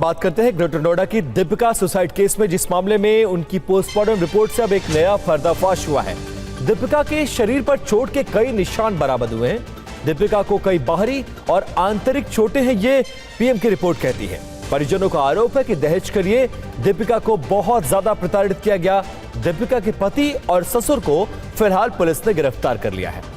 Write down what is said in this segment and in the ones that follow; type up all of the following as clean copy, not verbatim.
बात करते हैं ग्रेटर नोएडा की दीपिका सुसाइड केस में, जिस मामले में उनकी पोस्टमार्टम रिपोर्ट से अब एक नया पर्दाफाश हुआ है। दीपिका के शरीर पर चोट के कई निशान बरामद हुए हैं। दीपिका को कई बाहरी और आंतरिक चोटें हैं, ये पीएम की रिपोर्ट कहती है। परिजनों का आरोप है कि दहेज के लिए दीपिका को बहुत ज्यादा प्रताड़ित किया गया। दीपिका के पति और ससुर को फिलहाल पुलिस ने गिरफ्तार कर लिया है।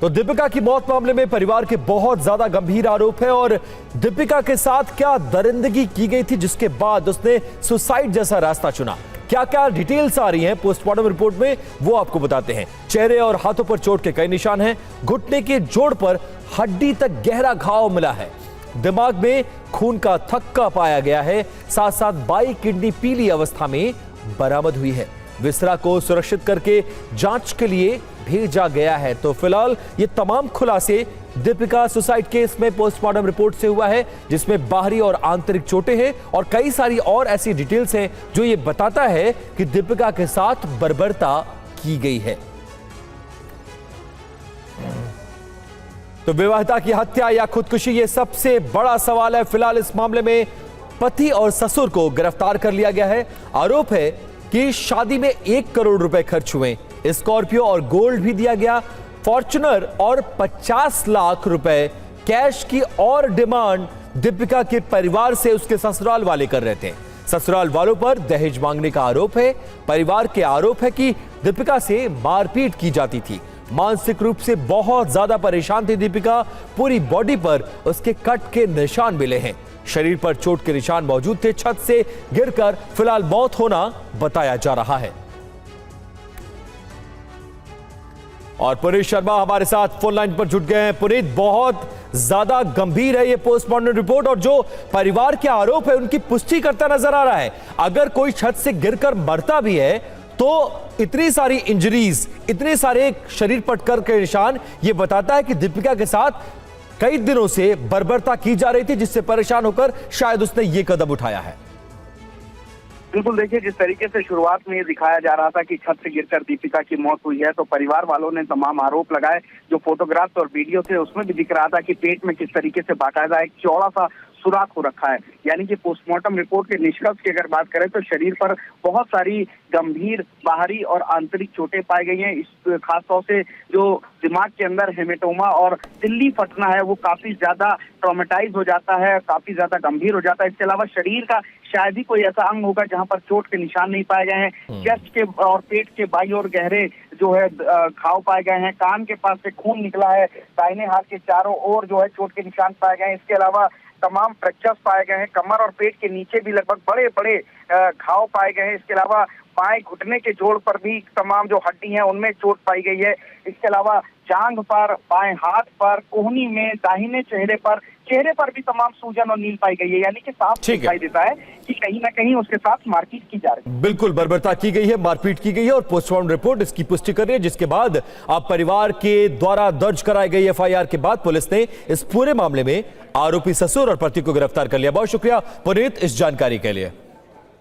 तो दीपिका की मौत मामले में परिवार के बहुत ज्यादा गंभीर आरोप है और दीपिका के साथ क्या दरिंदगी की गई थी जिसके बाद उसने सुसाइड जैसा रास्ता चुना। क्या क्या डिटेल्स आ रही हैं पोस्टमार्टम रिपोर्ट में, वो आपको बताते हैं। चेहरे और हाथों पर चोट के कई निशान हैं। घुटने के जोड़ पर हड्डी तक गहरा घाव मिला है। दिमाग में खून का थक्का पाया गया है। साथ साथ बाई किडनी पीली अवस्था में बरामद हुई है। विसरा को सुरक्षित करके जांच के लिए भेजा गया है। तो फिलहाल ये तमाम खुलासे दीपिका सुसाइड केस में पोस्टमार्टम रिपोर्ट से हुआ है, जिसमें बाहरी और आंतरिक चोटें हैं और कई सारी और ऐसी डिटेल्स हैं जो ये बताता है कि दीपिका के साथ बर्बरता की गई है। तो विवाहिता की हत्या या खुदकुशी, ये सबसे बड़ा सवाल है। फिलहाल इस मामले में पति और ससुर को गिरफ्तार कर लिया गया है। आरोप है कि शादी में 1 करोड़ रुपए खर्च हुए। स्कॉर्पियो और गोल्ड भी दिया गया। फॉर्च्यूनर और 50 लाख रुपए कैश की और डिमांड दीपिका के परिवार से उसके ससुराल वाले कर रहे थे। ससुराल वालों पर दहेज मांगने का आरोप है। परिवार के आरोप है कि दीपिका से मारपीट की जाती थी। मानसिक रूप से बहुत ज्यादा परेशान थी दीपिका। पूरी बॉडी पर उसके कट के निशान मिले हैं। शरीर पर चोट के निशान मौजूद थे। छत से गिरकर फिलहाल मौत होना बताया जा रहा है। और पुनीत शर्मा हमारे साथ फोन लाइन पर जुट गए हैं। पुनीत, बहुत ज्यादा गंभीर है ये पोस्टमार्टम रिपोर्ट और जो परिवार के आरोप है उनकी पुष्टि करता नजर आ रहा है। अगर कोई छत से गिरकर मरता भी है तो इतनी सारी इंजरीज, इतने सारे शरीर पर कट के निशान, ये बताता है कि दीपिका के साथ कई दिनों से बर्बरता की जा रही थी, जिससे परेशान होकर शायद उसने ये कदम उठाया है। बिल्कुल, देखिए जिस तरीके से शुरुआत में ये दिखाया जा रहा था कि छत से गिरकर दीपिका की मौत हुई है, तो परिवार वालों ने तमाम आरोप लगाए। जो फोटोग्राफ्स और वीडियो थे उसमें भी दिख रहा था कि पेट में किस तरीके से बाकायदा एक चौड़ा सा सुराख हो रखा है। यानी कि पोस्टमार्टम रिपोर्ट के निष्कर्ष की अगर बात करें तो शरीर पर बहुत सारी गंभीर बाहरी और आंतरिक चोटें पाई गई हैं। इस खासतौर से जो दिमाग के अंदर हेमेटोमा और तिल्ली फटना है वो काफी ज्यादा ट्रॉमेटाइज हो जाता है, काफी ज्यादा गंभीर हो जाता है। इसके अलावा शरीर का शायद ही कोई ऐसा अंग होगा जहां पर चोट के निशान नहीं पाए गए हैं। चेस्ट के और पेट के बाई और गहरे जो है घाव पाए गए हैं। कान के पास से खून निकला है। दाहिने हाथ के चारों ओर जो है चोट के निशान पाए गए हैं। इसके अलावा तमाम फ्रैक्चर्स पाए गए हैं। कमर और पेट के नीचे भी लगभग बड़े बड़े घाव पाए गए हैं। इसके अलावा बाएं घुटने के जोड़ पर भी तमाम जो हड्डी हैं उनमें चोट पाई गई है। इसके अलावा जांघ पर, बाएं हाथ पर, कोहनी में, दाहिने चेहरे पर भी तमाम सूजन और नील पाई गई है। यानी कि साफ दिखाई देता है कि कहीं ना कहीं उसके साथ मारपीट की जा रही है। बिल्कुल, बर्बरता की गई है, मारपीट की गई है और पोस्टमार्टम रिपोर्ट इसकी पुष्टि कर रही है, जिसके बाद अब परिवार के द्वारा दर्ज कराई गई एफआईआर के बाद पुलिस ने इस पूरे मामले में आरोपी ससुर और पति को गिरफ्तार कर लिया। बहुत शुक्रिया पुनीत इस जानकारी के लिए।